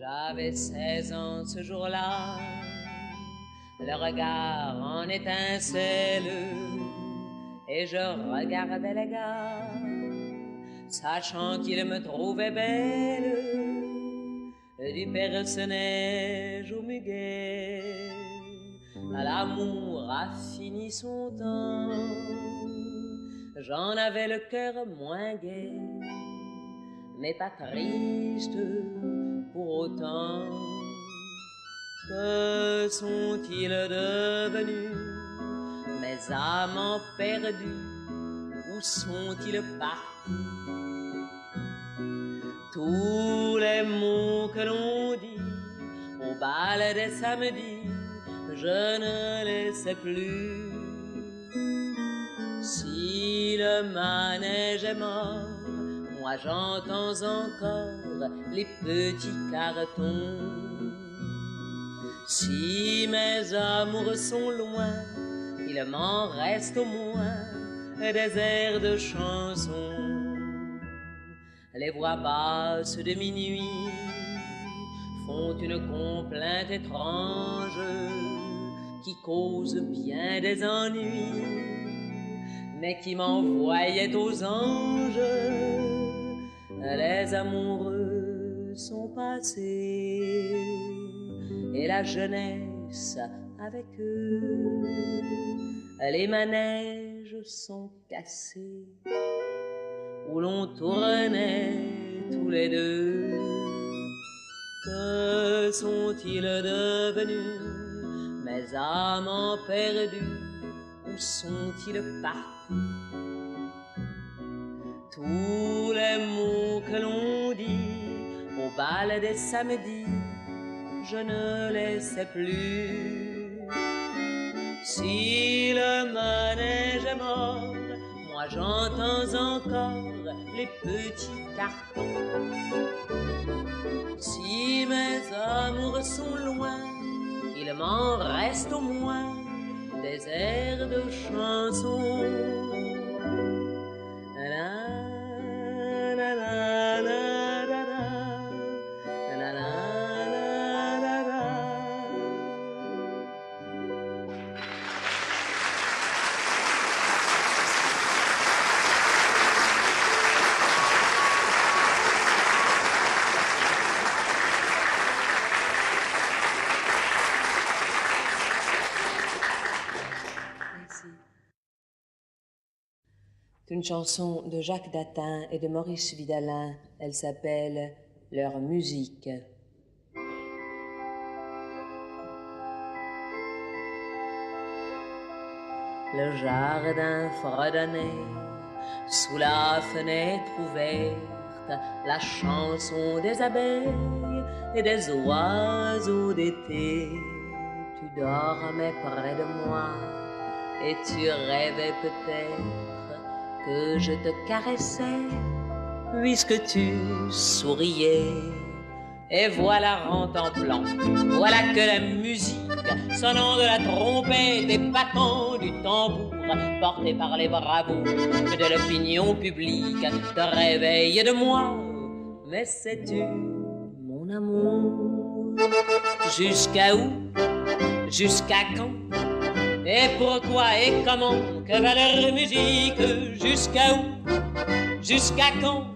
J'avais 16 ans ce jour-là, le regard en étincelle, et je regardais les gars, sachant qu'ils me trouvaient belle, du Perce-Neige au muguet, l'amour a fini son temps. J'en avais le cœur moins gai, mais pas triste pour autant. Que sont-ils devenus, mes amants perdus? Où sont-ils partis? Tous les mots que l'on dit au bal des samedis, je ne les sais plus. Si le manège est mort, moi j'entends encore les petits cartons. Si mes amours sont loin, il m'en reste au moins des airs de chansons. Les voix basses de minuit font une complainte étrange qui cause bien des ennuis, mais qui m'envoyait aux anges. Les amoureux sont passés et la jeunesse avec eux. Les manèges sont cassés où l'on tournait tous les deux. Que sont-ils devenus, mes amants perdus? Où sont-ils partis? Tous les mots que l'on dit au bal des samedis, je ne les sais plus. Si le manège est mort, moi j'entends encore les petits cartons. Si mes amours sont loin, il m'en reste au moins des airs de chansons. C'est une chanson de Jacques Datin et de Maurice Vidalin. Elle s'appelle « Leur musique ». Le jardin fredonnait sous la fenêtre ouverte, la chanson des abeilles et des oiseaux d'été. Tu dormais près de moi et tu rêvais peut-être que je te caressais, puisque tu souriais. Et voilà rentre-en-plan, voilà que la musique, sonnant de la trompette et battant du tambour, portée par les bravoures de l'opinion publique, te réveille de moi. Mais sais-tu, mon amour, jusqu'à où, jusqu'à quand? Et pourquoi et comment, que va leur musique? Jusqu'à où, jusqu'à quand?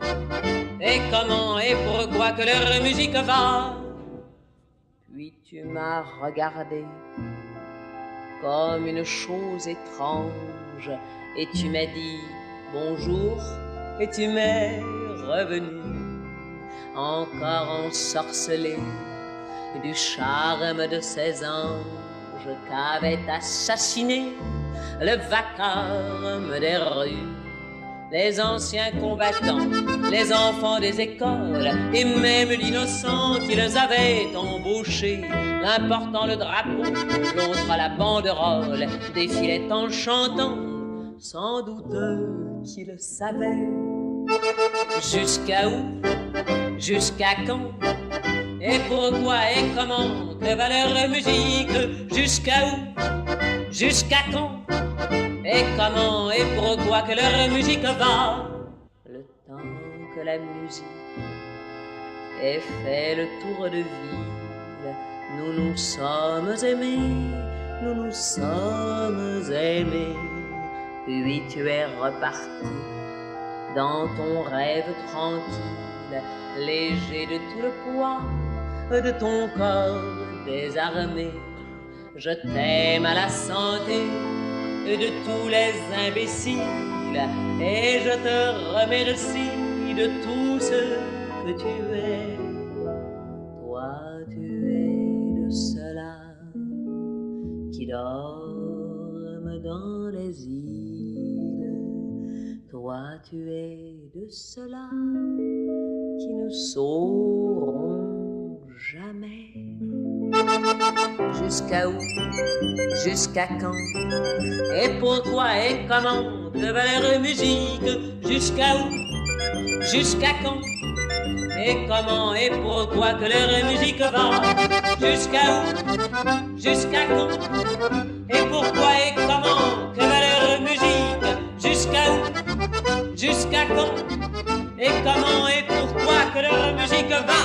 Et comment et pourquoi que leur musique va? Puis tu m'as regardé comme une chose étrange, et tu m'as dit bonjour, et tu m'es revenu, encore ensorcelé du charme de ces anges qu'avait assassiné le vacarme des rues. Les anciens combattants, les enfants des écoles, et même l'innocent qu'ils avaient embauché, l'un portant le drapeau, l'autre à la banderole, défilaient en chantant, sans doute qu'ils savaient. Jusqu'à où, jusqu'à quand, et pourquoi et comment, que va leur musique? Jusqu'à où, jusqu'à quand, et comment et pourquoi que leur musique va? Le temps que la musique et fait le tour de ville. Nous nous sommes aimés, nous nous sommes aimés. Puis tu es reparti dans ton rêve tranquille, léger de tout le poids de ton corps désarmé. Je t'aime à la santé de tous les imbéciles et je te remercie de tout ce que tu es. Toi, tu es de ceux-là qui dorment dans les îles. Toi, tu es de ceux-là qui ne sauront jamais. Jusqu'à où? Jusqu'à quand? Et pourquoi et comment? De valeur musique. Jusqu'à où? Jusqu'à quand? Et comment et pourquoi que leur musique va? Jusqu'à où? Jusqu'à quand? Et pourquoi et comment que va leur musique? Jusqu'à où? Jusqu'à quand? Et comment et pourquoi que leur musique va?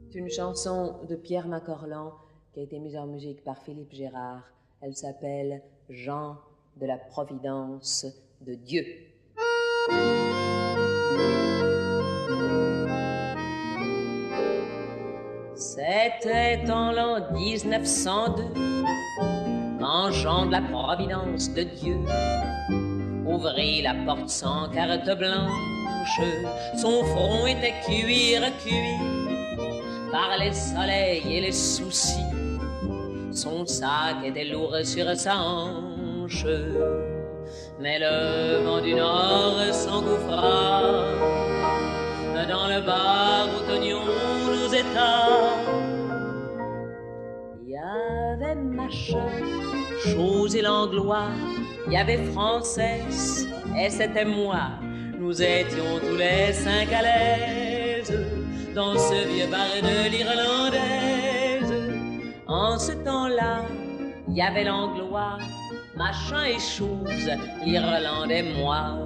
C'est une chanson de Pierre Macorlan qui a été mise en musique par Philippe Gérard. Elle s'appelle Jean de la Providence de Dieu. C'était en l'an 1902 quand Jean de la Providence de Dieu ouvrit la porte sans carte blanche. Son front était cuir par les soleils et les soucis. Son sac était lourd sur sa hanche, mais le vent du nord s'engouffra dans le bar où tenions nos états. Il y avait Machin, Chose et Langlois, il y avait Frances et c'était moi. Nous étions tous les cinq à l'aise dans ce vieux bar de l'Irlandaise. En ce temps-là, il y avait Langlois, Machin et Chose, l'Irlandais moi.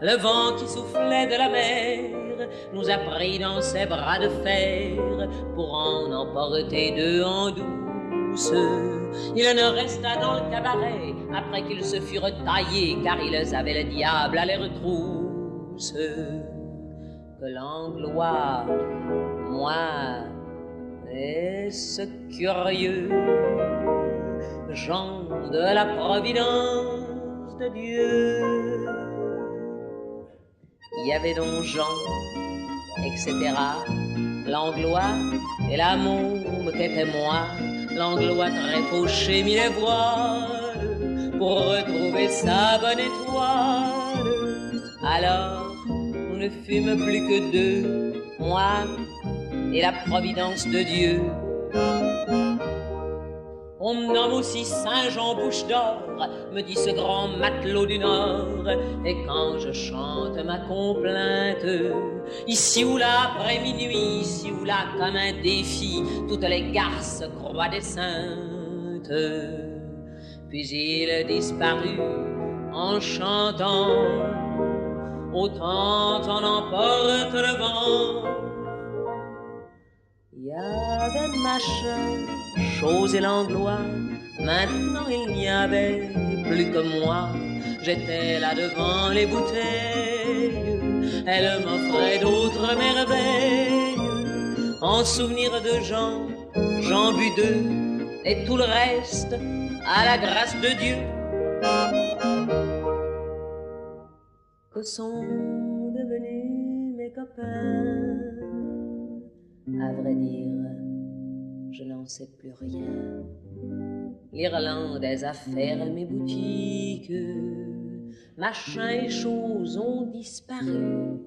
Le vent qui soufflait de la mer nous a pris dans ses bras de fer pour en emporter deux en douce. Il ne resta dans le cabaret après qu'ils se furent taillés, car ils avaient le diable à leurs trousses. Que Langlois, moi et ce curieux Jean de la Providence de Dieu. Il y avait donc Jean, etc. Langlois et la môme qu'était moi. Langlois très fauché mit les voiles pour retrouver sa bonne étoile. Alors nous ne fûmes plus que deux, moi et la Providence de Dieu. On me nomme aussi Saint-Jean Bouche d'Or, me dit ce grand matelot du Nord. Et quand je chante ma complainte, ici ou là, après minuit, ici ou là, comme un défi, toutes les garces croient des saintes. Puis il disparut en chantant, autant on emporte le vent. Il y avait Machin, Chose et Langlois, maintenant il n'y avait plus que moi. J'étais là devant les bouteilles, elles m'offraient d'autres merveilles. En souvenir de Jean, j'en bus deux, et tout le reste, à la grâce de Dieu. Que sont devenus mes copains? À vrai dire, je n'en sais plus rien. L'Irlandaise a fermé boutique, Machin et Chose ont disparu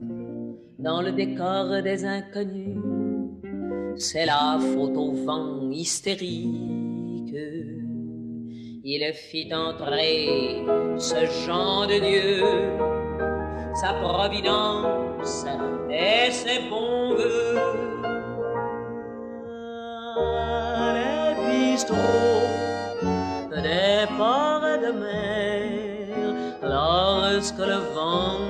dans le décor des inconnus. C'est la faute au vent hystérique. il fit entrer ce Jean de Dieu, sa providence et ses bons voeux. Les bistrots des ports de mer, lorsque le vent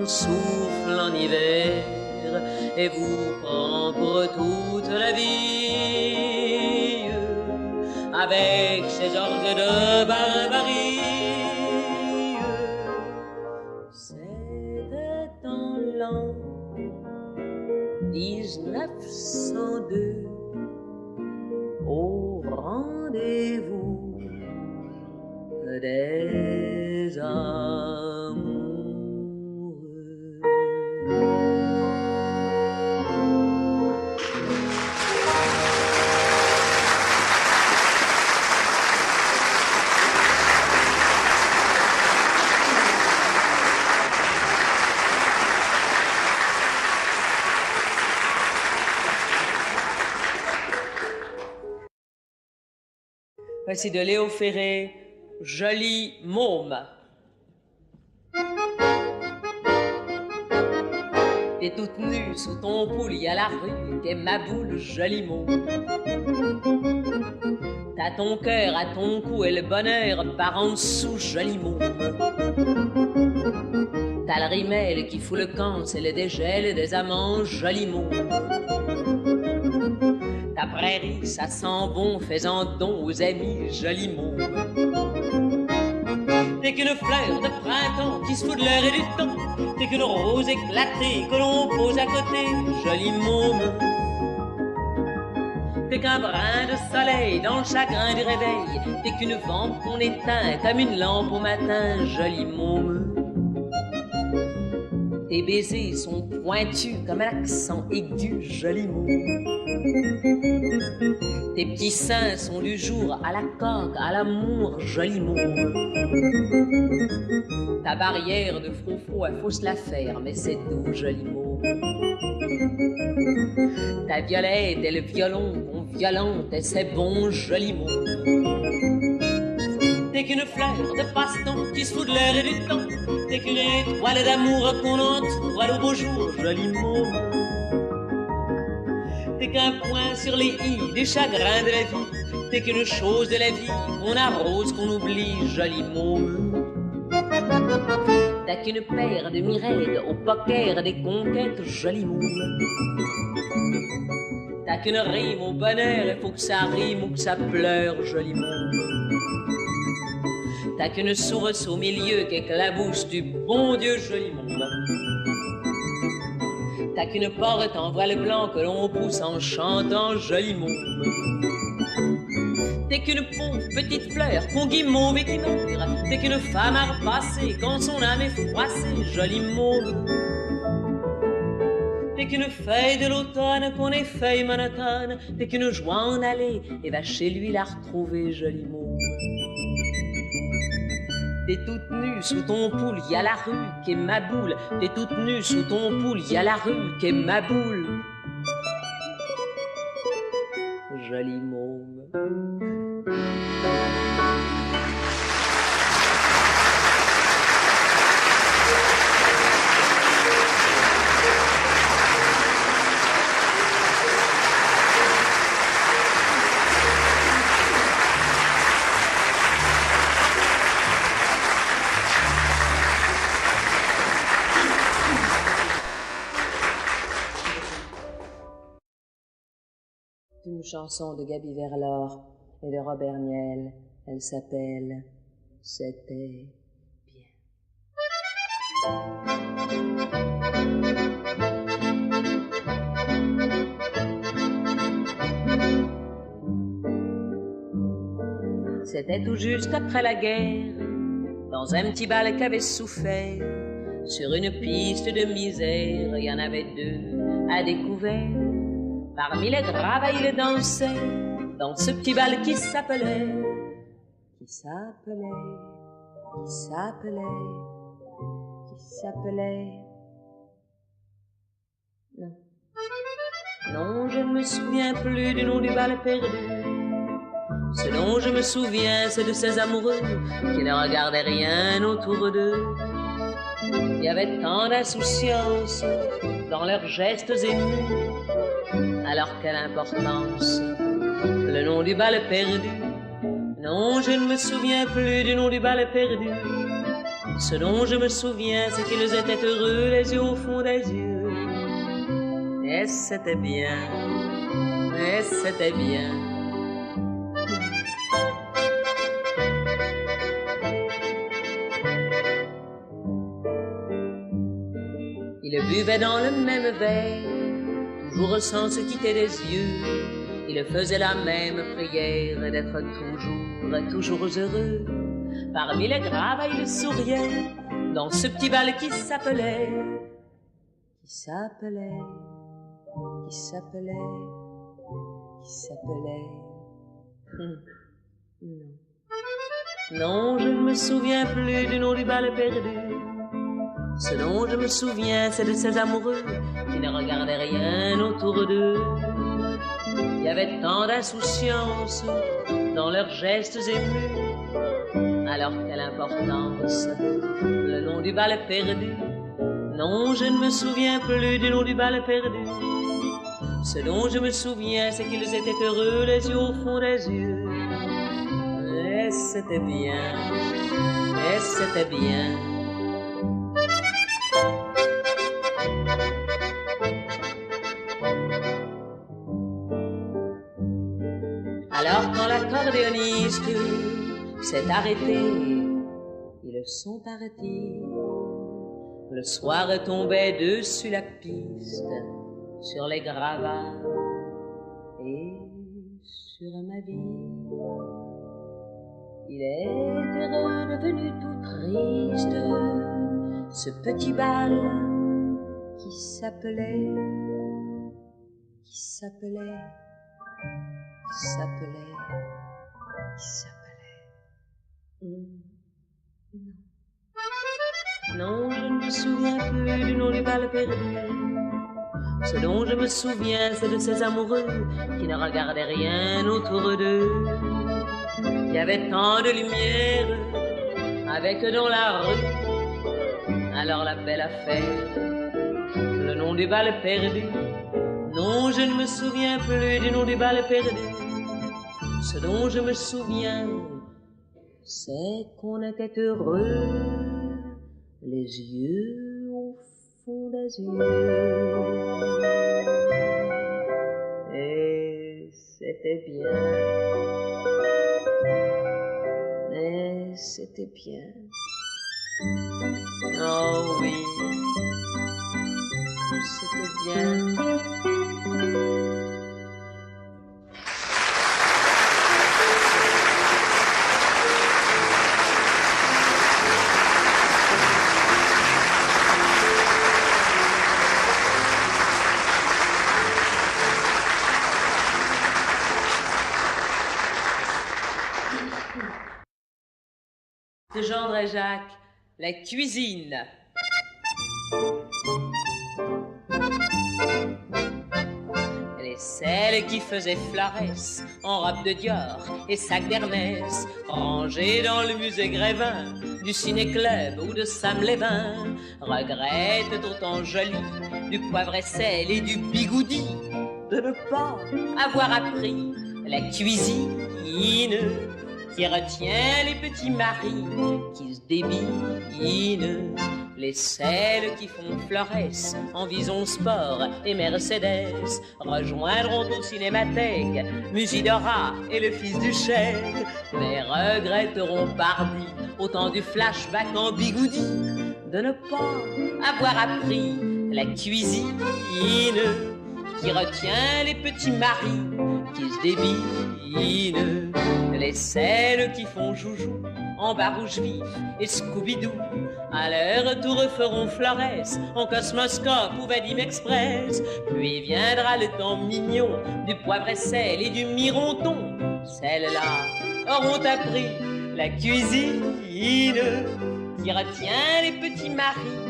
souffle en hiver et vous prend pour toute la vie, avec ses orgues de barbarie. C'était en l'an 1902, au rendez-vous des amoureux. Voici de Léo Ferré, Joli môme. T'es toute nue sous ton poulie à la rue, t'es ma boule, joli môme. T'as ton cœur à ton cou et le bonheur par en dessous, joli môme. T'as le rimel qui fout le camp, c'est le dégel des amants, joli môme. Ta prairie, ça sent bon, fais-en don aux amis, joli môme. T'es qu'une fleur de printemps qui se fout de l'air et du temps. T'es qu'une rose éclatée que l'on pose à côté, joli môme. T'es qu'un brin de soleil dans le chagrin du réveil. T'es qu'une vente qu'on éteint comme une lampe au matin, joli môme. Tes baisers sont pointus comme un accent aigu, joli môme. Tes petits seins sont du jour à la coque, à l'amour, joli môme. Ta barrière de froufrou, il faut se la faire, mais c'est doux, joli môme. Ta violette et le violon qu'on violente, et c'est bon, joli môme. T'es qu'une fleur de passe-temps qui se fout de l'air et du temps. T'es qu'une étoile d'amour qu'on entoure au beau jour, joli môme. T'es qu'un point sur les i des chagrins de la vie. T'es qu'une chose de la vie qu'on arrose, qu'on oublie, joli môme. T'as qu'une paire de mireilles au poker des conquêtes, joli môme. T'as qu'une rime au bonheur, il faut que ça rime ou que ça pleure, joli môme. T'as qu'une source au milieu qui éclabousse du bon Dieu, joli môme. T'as qu'une porte en voile blanc que l'on pousse en chantant, joli môme. T'es qu'une pauvre petite fleur qu'on guimauve et qui meurt. T'es qu'une femme à repasser quand son âme est froissée, joli môme. T'es qu'une feuille de l'automne qu'on effeuille monotone. T'es qu'une joie en aller et va chez lui la retrouver, joli môme. T'es toute nue sous ton poule, y a la rue qui est ma boule. T'es toute nue sous ton poule, y a la rue qui est ma boule. Joli môme. Une chanson de Gaby Verlor et de Robert Niel. Elle s'appelle « C'était bien ». C'était tout juste après la guerre, dans un petit bal qu'avait souffert. Sur une piste de misère, il y en avait deux à découvert. Parmi les gravats, il dansait dans ce petit bal qui s'appelait Non, je ne me souviens plus du nom du bal perdu. Ce dont je me souviens, c'est de ces amoureux qui ne regardaient rien autour d'eux. Il y avait tant d'insouciance dans leurs gestes émus. Alors quelle importance, le nom du bal perdu. Non, je ne me souviens plus du nom du bal perdu. Ce dont je me souviens, c'est qu'ils étaient heureux, les yeux au fond des yeux. Et c'était bien, et c'était bien. Ils buvaient dans le même verre, toujours sans se quitter des yeux. Ils faisaient la même prière d'être toujours heureux. Parmi les gravats, ils souriaient dans ce petit bal qui s'appelait Non, je ne me souviens plus du nom du bal perdu. Ce dont je me souviens, c'est de ces amoureux qui ne regardaient rien autour d'eux. Il y avait tant d'insouciance dans leurs gestes émus. Alors quelle importance, le nom du bal perdu. Non, je ne me souviens plus du nom du bal perdu. Ce dont je me souviens, c'est qu'ils étaient heureux, les yeux au fond des yeux. Et c'était bien, et c'était bien. Alors quand l'accordéoniste s'est arrêté, ils sont partis. Le soir tombait dessus la piste, sur les gravats et sur ma vie. Il était redevenu tout triste, ce petit bal qui s'appelait. Non, je ne me souviens plus du nom du bal perdu. Ce dont je me souviens, c'est de ces amoureux qui ne regardaient rien autour d'eux. Il y avait tant de lumière avec dans la rue. Alors la belle affaire, le nom du bal perdu. Non, je ne me souviens plus du nom du bal perdu. Ce dont je me souviens, c'est qu'on était heureux, les yeux au fond des yeux. Et c'était bien, et c'était bien. Oh oui, c'était bien. De Gendre et Jacques, la cuisine. Les selles qui faisaient Flarès en robe de Dior et sac d'Hermès, rangés dans le musée Grévin du Ciné-Club ou de Sam Lévin, regrettent autant joli du poivre et sel et du bigoudi de ne pas avoir appris la cuisine qui retient les petits maris qui se débinent. Les selles qui font Florès en Vison Sport et Mercedes rejoindront au Cinémathèque Musidora et le fils du chèque, mais regretteront pardi au temps du flashback en bigoudi de ne pas avoir appris la cuisine qui retient les petits maris qui se débinent. Les selles qui font joujou en Barouche Vif et Scooby-Doo à leur retour feront Florès en Cosmoscope ou Vadim Express. Puis viendra le temps mignon du poivre et sel et du mironton. Celles-là auront appris la cuisine qui retient les petits maris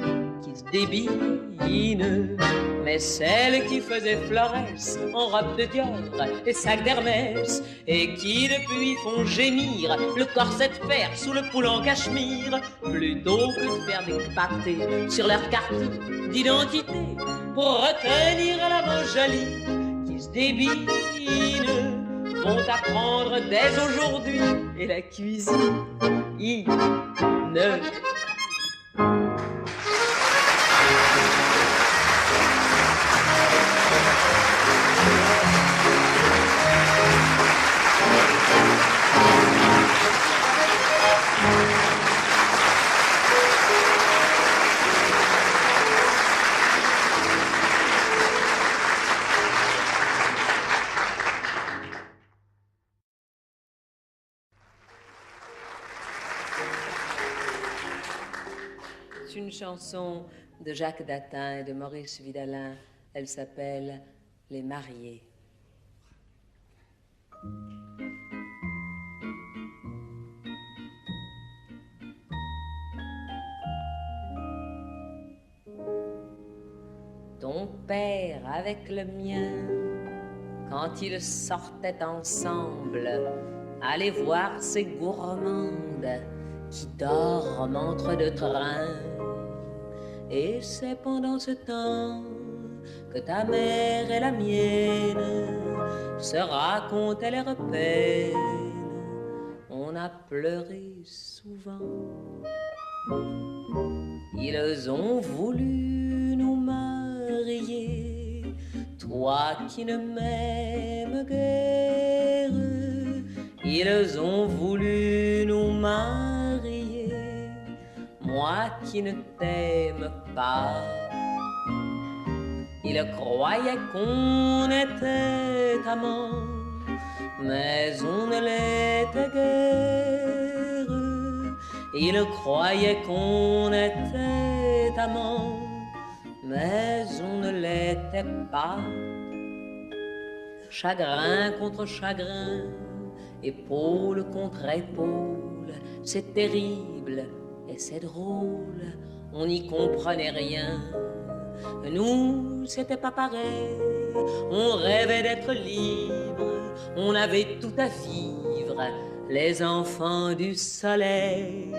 qui se débine. Mais celle qui faisait Florès en robe de Dior et sac d'Hermès, et qui depuis font gémir le corset de fer sous le poule en cachemire, plutôt que de faire des pâtés sur leur carte d'identité pour retenir la main jolie qui se débine, vont apprendre dès aujourd'hui et la cuisine. Une chanson de Jacques Datin et de Maurice Vidalin. Elle s'appelle « Les mariés ». Ton père avec le mien, quand ils sortaient ensemble, allaient voir ces gourmandes qui dorment entre deux trains. Et c'est pendant ce temps que ta mère et la mienne se racontaient leurs peines. On a pleuré souvent. Ils ont voulu nous marier, toi qui ne m'aimes guère. Ils ont voulu nous marier, moi qui ne t'aime pas. Ils croyaient qu'on était amants, mais on ne l'était guère. Ils croyaient qu'on était amants, mais on ne l'était pas. Chagrin contre chagrin, épaule contre épaule, c'est terrible et c'est drôle, on n'y comprenait rien. Nous, c'était pas pareil, on rêvait d'être libre, on avait tout à vivre, les enfants du soleil.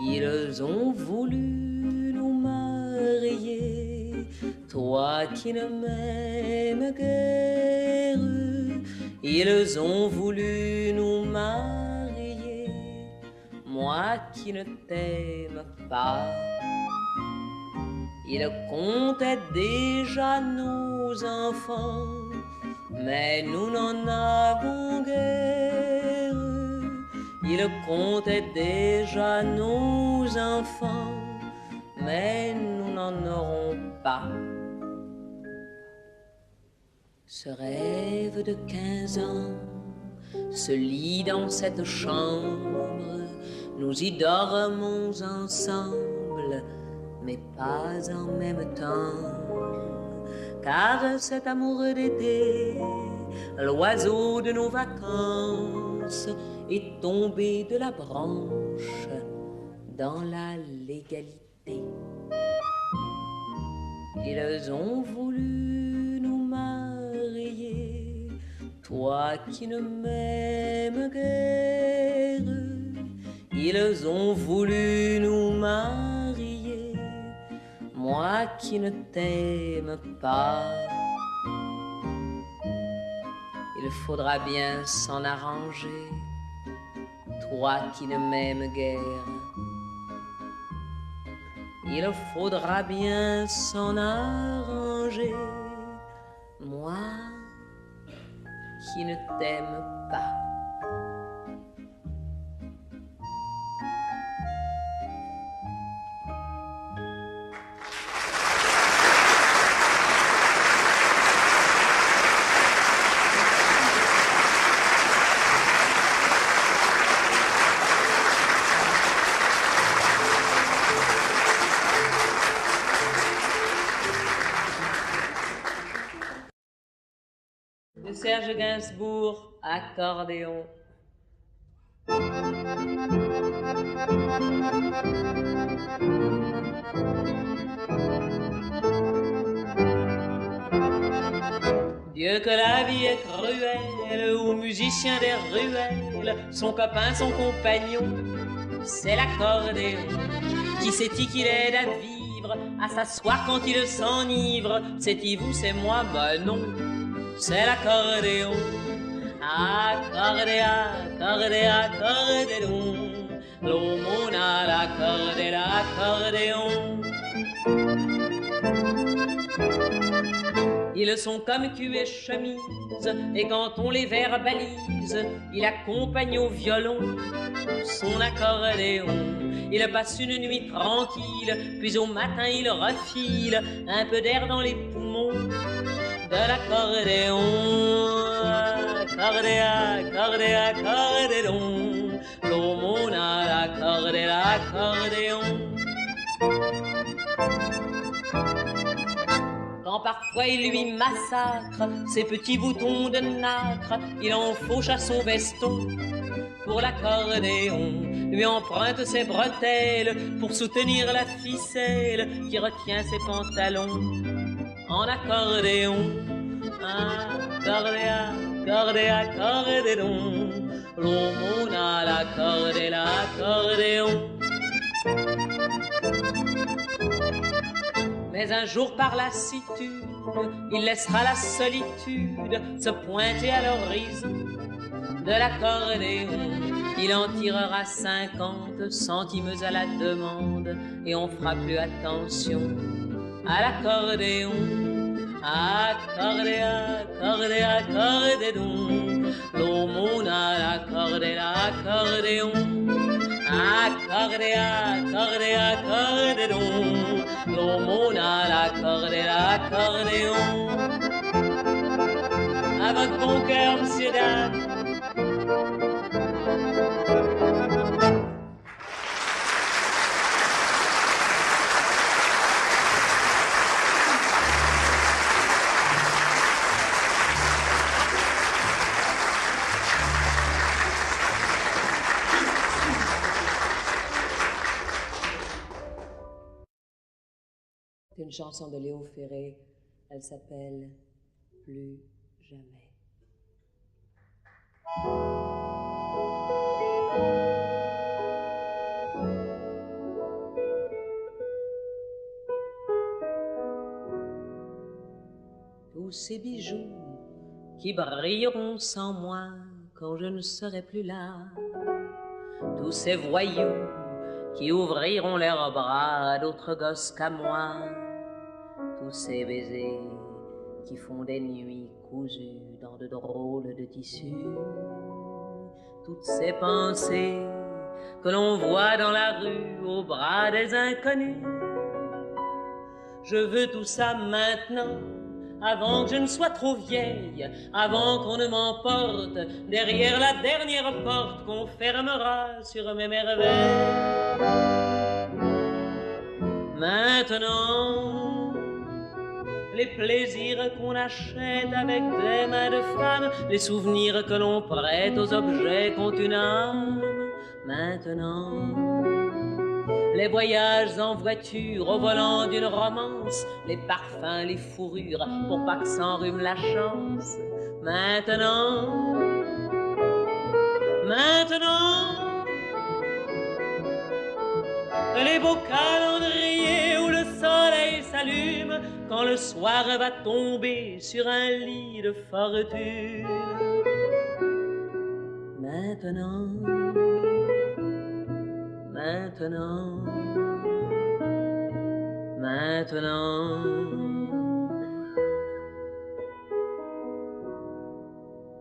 Ils ont voulu nous marier, toi qui ne m'aimes guère. Ils ont voulu nous marier, moi qui ne t'aime pas. Ils comptaient déjà nos enfants, mais nous n'en avons guère. Ils comptaient déjà nos enfants, mais nous n'en aurons pas. Ce rêve de 15 ans se lit dans cette chambre, nous y dormons ensemble, mais pas en même temps. Car cet amour d'été, l'oiseau de nos vacances, est tombé de la branche dans la légalité. Ils ont voulu nous marier, toi qui ne m'aimes guère. Ils ont voulu nous marier, moi qui ne t'aime pas. Il faudra bien s'en arranger, toi qui ne m'aimes guère. Il faudra bien s'en arranger, moi qui ne t'aime pas. De Serge Gainsbourg, accordéon. Dieu que la vie est cruelle, aux musiciens des ruelles, son copain, son compagnon, c'est l'accordéon. Qui sait-il qu'il aide à vivre, à s'asseoir quand il s'enivre? C'est-il vous, c'est moi? Ben non, c'est l'accordéon. Accordéa, accordéa, accordéon, l'homme a l'accordéon. Ils sont comme cul et chemise, et quand on les verbalise, il accompagne au violon son accordéon. Il passe une nuit tranquille, puis au matin il refile un peu d'air dans les poumons de l'accordéon. Accordéa, accordéa, accordéon, l'homme a l'accordéon. Quand parfois il lui massacre ses petits boutons de nacre, il en fauche à son veston pour l'accordéon, lui emprunte ses bretelles pour soutenir la ficelle qui retient ses pantalons en accordéon. Accordéa, accordéa, accordéon, l'homme a l'accordéon. Mais un jour par lassitude, il laissera la solitude se pointer à l'horizon de l'accordéon. Il en tirera 50 centimes à la demande et on fera plus attention à l'accordéon. Accordéa, accordéa, accordéon, l'homme a l'accordéon. Accordéa, accordéa, accordéon, l'homme a l'accordéon. À votre bon cœur, monsieur, dame. C'est une chanson de Léo Ferré, elle s'appelle Plus jamais. Tous ces bijoux qui brilleront sans moi quand je ne serai plus là, tous ces voyous qui ouvriront leurs bras à d'autres gosses qu'à moi, tous ces baisers qui font des nuits cousues dans de drôles de tissus, toutes ces pensées que l'on voit dans la rue au bras des inconnus. Je veux tout ça maintenant, avant que je ne sois trop vieille, avant qu'on ne m'emporte derrière la dernière porte qu'on fermera sur mes merveilles. Maintenant, les plaisirs qu'on achète avec des mains de femme, les souvenirs que l'on prête aux objets qu'ont une âme. Maintenant, les voyages en voiture au volant d'une romance, les parfums, les fourrures, pour pas que s'enrhume la chance. Maintenant, les beaux calendriers où le soleil s'allume quand le soir va tomber sur un lit de fortune. Maintenant,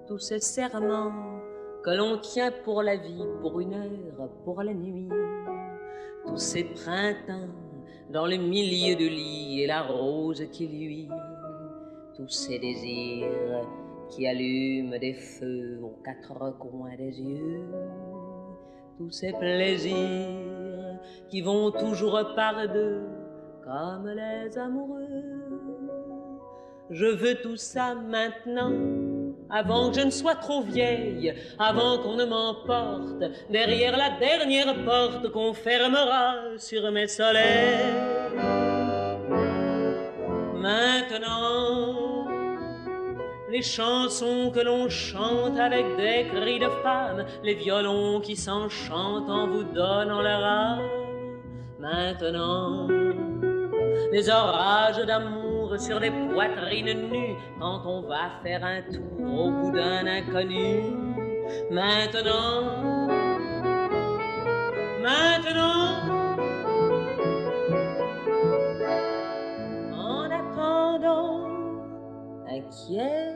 tous ces serments que l'on tient pour la vie, pour une heure, pour la nuit, tous ces printemps dans le milieu du lit et la rose qui luit, tous ces désirs qui allument des feux aux quatre coins des yeux, tous ces plaisirs qui vont toujours par deux comme les amoureux. Je veux tout ça maintenant, avant que je ne sois trop vieille, avant qu'on ne m'emporte derrière la dernière porte qu'on fermera sur mes soleils. Maintenant, les chansons que l'on chante avec des cris de femmes, les violons qui s'enchantent en vous donnant leur âme. Maintenant, les orages d'amour sur des poitrines nues, quand on va faire un tour au bout d'un inconnu. Maintenant, en attendant, inquiète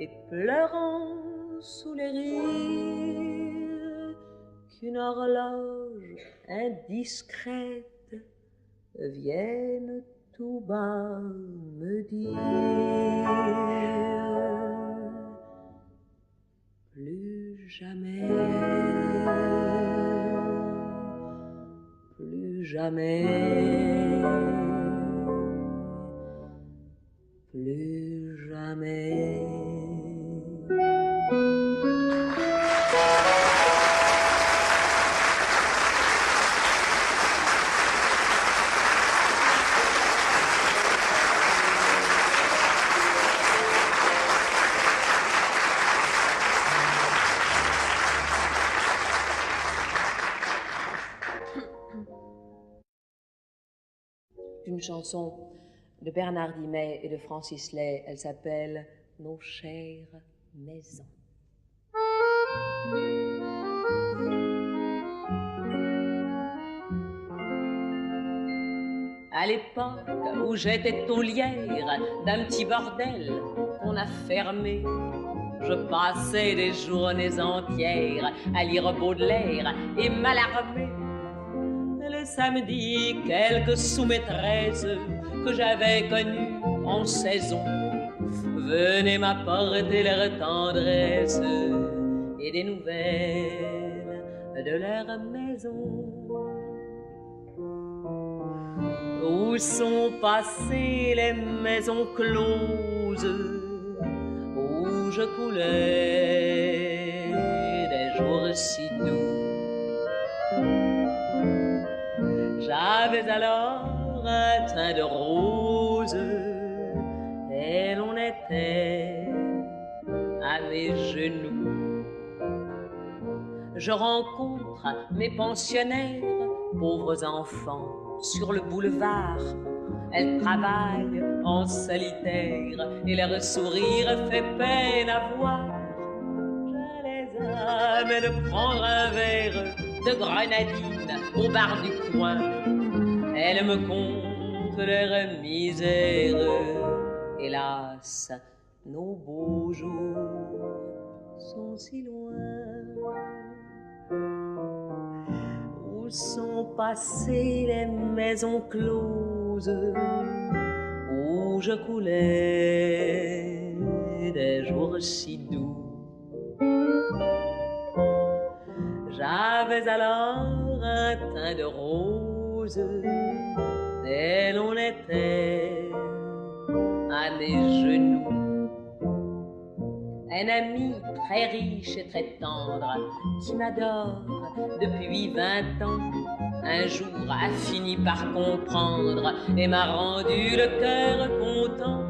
et pleurant sous les rires, qu'une horloge indiscrète vienne tout bas me dire plus jamais, plus jamais, plus jamais. Une chanson de Bernard Dimet et de Francis Lay. Elle s'appelle « Nos chères maisons ». À l'époque où j'étais taulière d'un petit bordel qu'on a fermé, je passais des journées entières à lire Baudelaire et Mallarmé. Le samedi, quelques sous-maîtresses que j'avais connues en saison venaient m'apporter leur tendresse et des nouvelles de leur maison. Où sont passées les maisons closes où je coulais des jours si doux? J'avais alors un teint de rose et l'on était à mes genoux. Je rencontre mes pensionnaires, pauvres enfants, sur le boulevard. Elles travaillent en solitaire et leur sourire fait peine à voir. Je les amène prendre un verre de grenadine au bar du coin. Elles me content leurs misères. Hélas, nos beaux jours sont si loin. Où sont passées les maisons closes où je coulais des jours si doux? J'avais alors un teint de rose et l'on était à mes genoux. Un ami très riche et très tendre qui m'adore depuis 20 ans, un jour a fini par comprendre et m'a rendu le cœur content.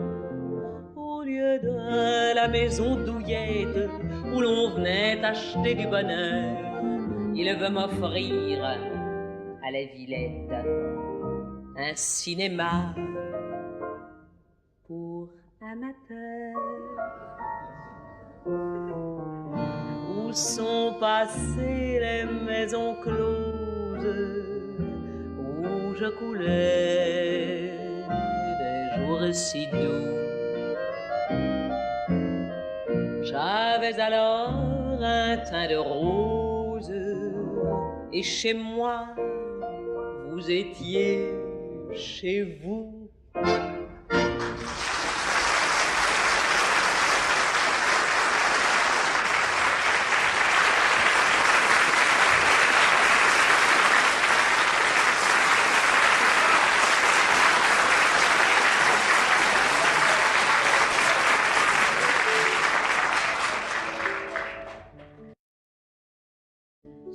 Au lieu de la maison douillette où l'on venait acheter du bonheur, il veut m'offrir à la Villette un cinéma pour amateurs. Où sont passées les maisons closes où je coulais des jours si doux? J'avais alors un teint de rose et chez moi, vous étiez chez vous.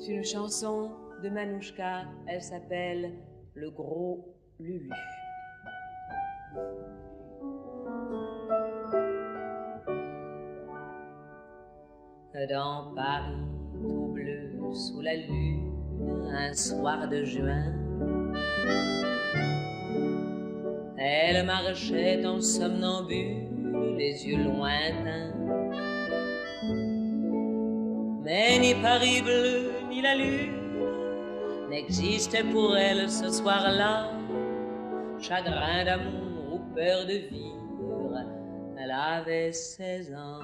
C'est une chanson de Manouchka, elle s'appelle « Le gros Lulu ». dans Paris tout bleu sous la lune, un soir de juin. Elle marchait en somnambule, les yeux lointains. Mais ni Paris bleu, ni la lune n'existaient pour elle ce soir-là. Chagrin d'amour ou peur de vivre, elle avait 16 ans.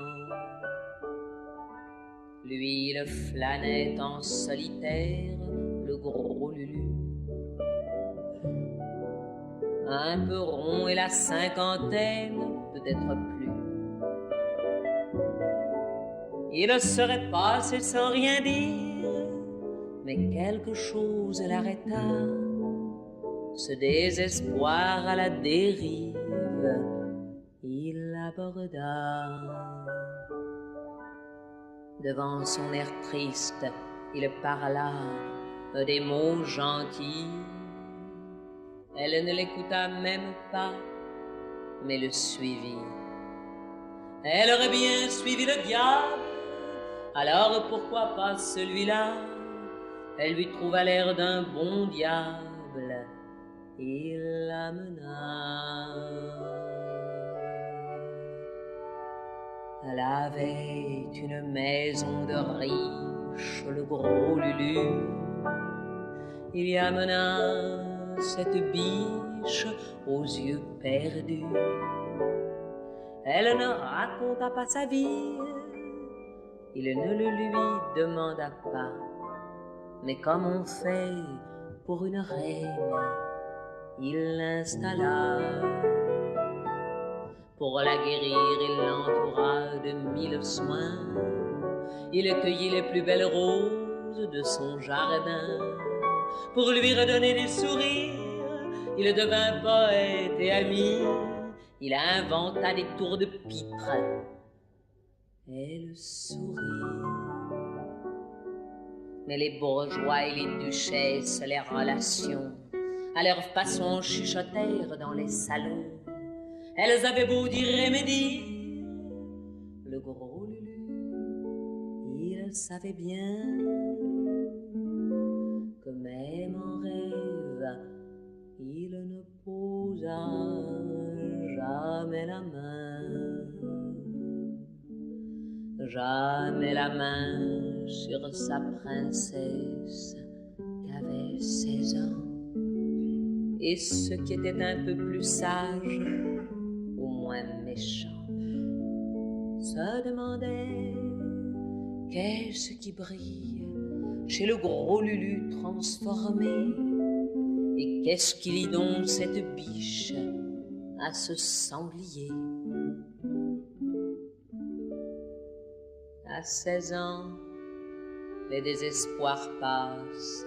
Lui, il flânait en solitaire, le gros Lulu. Un peu rond et la cinquantaine, peut-être plus. Il serait passé sans rien dire, mais quelque chose l'arrêta. Ce désespoir à la dérive, il l'aborda. Devant son air triste, il parla des mots gentils. Elle ne l'écouta même pas, mais le suivit. Elle aurait bien suivi le diable, alors pourquoi pas celui-là? Elle lui trouva l'air d'un bon diable, il l'amena. Elle avait une maison de riche, le gros Lulu. Il y amena cette biche aux yeux perdus. Elle ne raconta pas sa vie, il ne le lui demanda pas. Mais comme on fait pour une reine, il l'installa. Pour la guérir, il l'entoura de 1000 soins. Il cueillit les plus belles roses de son jardin. Pour lui redonner des sourires, il devint poète et ami. Il inventa des tours de pitre. Elle sourit. Mais les bourgeois et les duchesses, les relations, à leur façon chuchotèrent dans les salons. Elles avaient beau dire et médire, le gros Lulu, il savait bien que même en rêve, il ne posa jamais la main sur sa princesse qu'avait 16 ans. Et ce qui était un peu plus sage, ou moins méchant, se demandait qu'est-ce qui brille chez le gros Lulu transformé, et qu'est-ce qui lie donc cette biche à ce sanglier. À 16 ans, les désespoirs passent,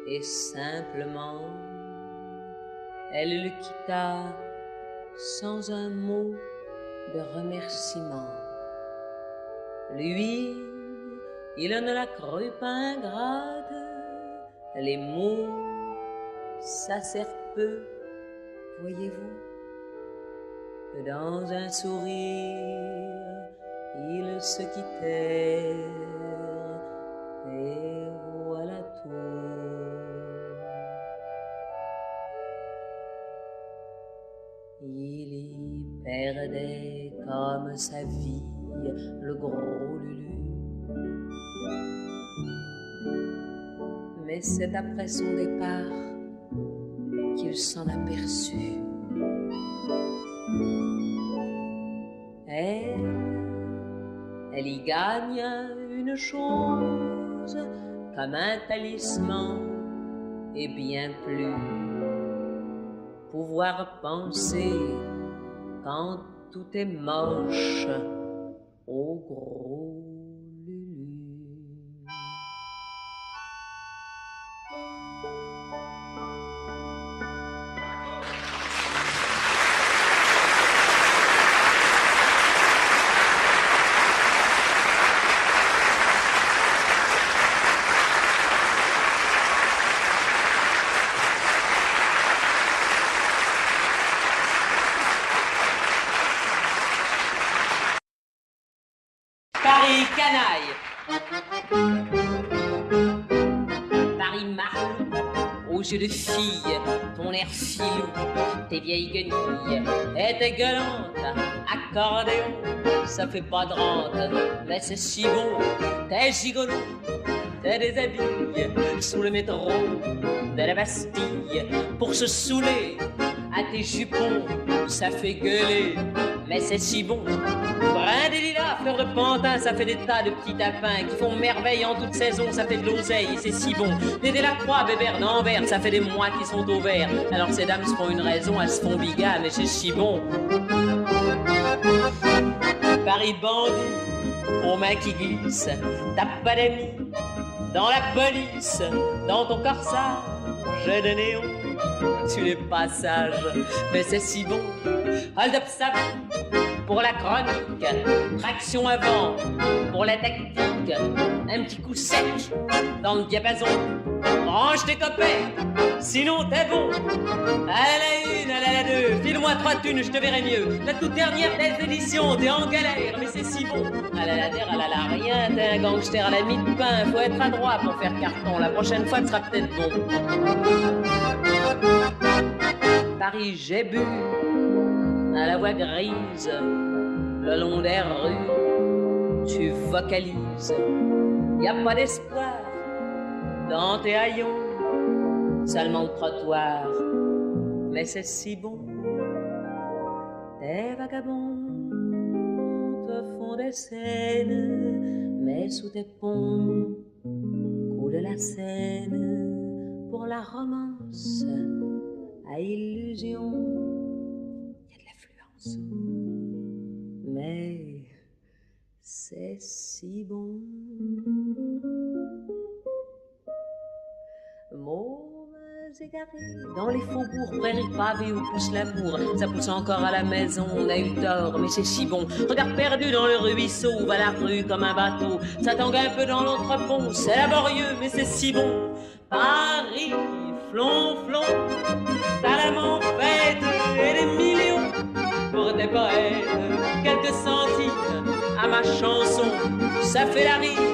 et simplement, elle le quitta sans un mot de remerciement. Lui, il ne la crut pas ingrate, les mots, ça sert peu, voyez-vous, que dans un sourire, ils se quittèrent, et voilà tout. Il y perdait comme sa vie le gros Lulu. Mais c'est après son départ qu'il s'en aperçut. Elle y gagna une chose comme un talisman et bien plus. Pouvoir penser quand tout est moche au gros Lulu. Paris canaille. yeux de fille, ton air filou, tes vieilles guenilles, et tes gueulantes, accordéon, ça fait pas de rente, mais c'est si bon, t'es gigolo, t'es déshabillé sous le métro de la Bastille, pour se saouler à tes jupons, ça fait gueuler, mais c'est si bon. Brin des lilas, fleurs de pantin, ça fait des tas de petits tapins qui font merveille en toute saison, ça fait de l'oseille, c'est si bon. Des Delacroix, Bébert, d'Anvers, ça fait des mois qui sont au vert. Alors ces dames se font une raison, elles se font bigas, mais c'est si bon. Paris bandit, aux mains qui glissent, t'as pas d'amis dans la police, dans ton corsage de néon. Tu n'es pas sage, mais c'est si bon. Hold up, ça pour la chronique, traction avant pour la tactique, un petit coup sec dans le diapason. Range tes copains, sinon t'es bon. À la une, à la deux, file-moi 3 thunes, je te verrai mieux. La toute dernière des éditions, t'es en galère, mais c'est si bon. À la der, à la rien, t'es un gangster à la mie de pain. Faut être adroit pour faire carton, la prochaine fois tu seras peut-être bon. Paris, j'ai bu à la voix grise, le long des rues, tu vocalises. Y a pas d'espoir dans tes haillons, seulement le trottoir, mais c'est si bon. Tes vagabonds te font des scènes, mais sous tes ponts coule la Seine. Pour la romance à illusion, y a de l'affluence, mais c'est si bon. Mômes égarés dans les faubourgs, prairies pavées où pousse l'amour, ça pousse encore à la maison, on a eu tort, mais c'est si bon. Regard perdu dans le ruisseau, où va la rue comme un bateau, ça tangue un peu dans l'autre pont, c'est laborieux, mais c'est si bon. Paris, flonflon, t'as l'âme en fête et des millions pour des poètes, quelques centimes à ma chanson, ça fait la rime